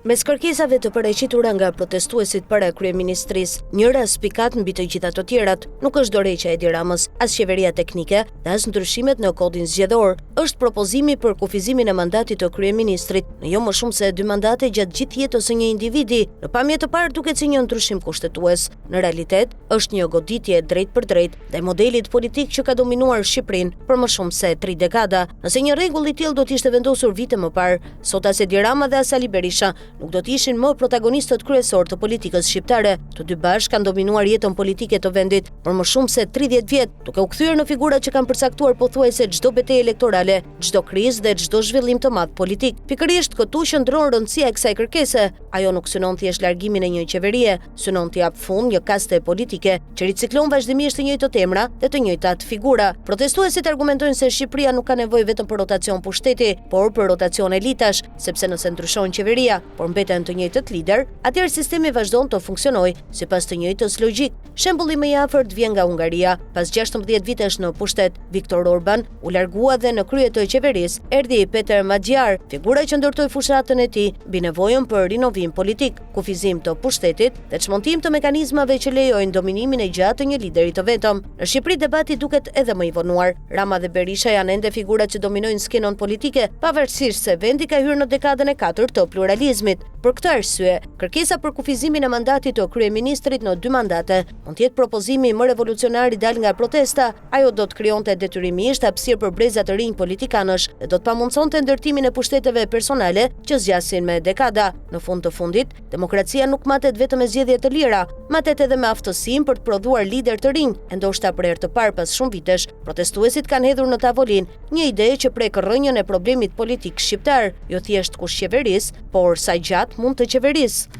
Mes kërkesave të paraqitura nga protestuesit para kryeministrisë, njëra spikat mbi të gjitha të tjerat nuk është dorëheqja e Edi Ramës, as qeveria teknike, dhe as ndryshimet në kodin zgjedhor. Është propozimi për kufizimin e mandatit të kryeministrit në jo më shumë se 2 mandate gjatë gjithë jetës së një individi. Në pamje të parë duket si një ndryshim kushtetues. Në realitet, është një goditje drejt për drejt dhe modelit politik që ka dominuar Shqipërinë për më shumë se 3 dekada. Nëse një rregull i tillë do të ishte vendosur vite më parë, sot as Edi Rama dhe as Ali Berisha nuk do të ishin më protagonistët kryesor të politikës shqiptare. Të dy bashkë kanë dominuar jetën politike të vendit për më shumë se 30 vjet, duke u kthyer në figura që kanë përcaktuar pothuajse çdo betejë elektorale, çdo krizë dhe çdo zhvillim të madh politik. Pikërisht këtu qëndron rëndësia e kësaj kërkese. Ajo nuk synon thjesht largimin e një qeverie, synon të jap fund një kaste politike që riciklon vazhdimisht të njëjtat emra dhe të njëjtat figura. Protestuesit argumentojnë se Shqipëria nuk ka nevojë vetëm për rotacion pushteti, por për rotacion elitash, sepse nëse ndryshon qeveria, por mbeten të njëjtët lider, atëherë sistemi vazhdon të funksionojë sipas të njëjtës logjik. Shembulli më i afërt vjen nga Hungaria. Pas 16 vitesh në pushtet, Viktor Orban u largua dhe në krye të qeverisë erdhi Peter Madjar, figura që ndërtoi fushatën e tij mbi nevojën për rinovim politik, kufizim të pushtetit dhe çmontim të mekanizmave që lejojnë dominimin e gjatë të një lideri të vetëm. Në Shqipëri debati duket edhe më i vonuar. Rama dhe Berisha janë ende figurat që dominojnë skenon politike, pavarësisht se vendi ka hyrë në dekadën e 4 të pluralizmit. Për këtë arsye, kërkesa për kufizimin e mandatit të kryeministrit në 2 mandate mund të jetë propozimi më revolucionar i dal nga protesta. Ajo do të krijonte detyrimisht hapësirë për breza të rinj politikanësh dhe do të pamundësonte ndërtimin e pushteteve personale që zgjasin me dekada. Në fund të fundit, demokracia nuk matet vetëm me zgjedhje të lira, matet edhe me aftësinë për të prodhuar lider të rinj. E ndoshta për herë të parë pas shumë vitesh, protestuesit kanë hedhur në tavolinë një ide që prek rrënjën e problemit politik shqiptar, jo thjesht kush qeveris, por sa gjatë mund të qeverisë.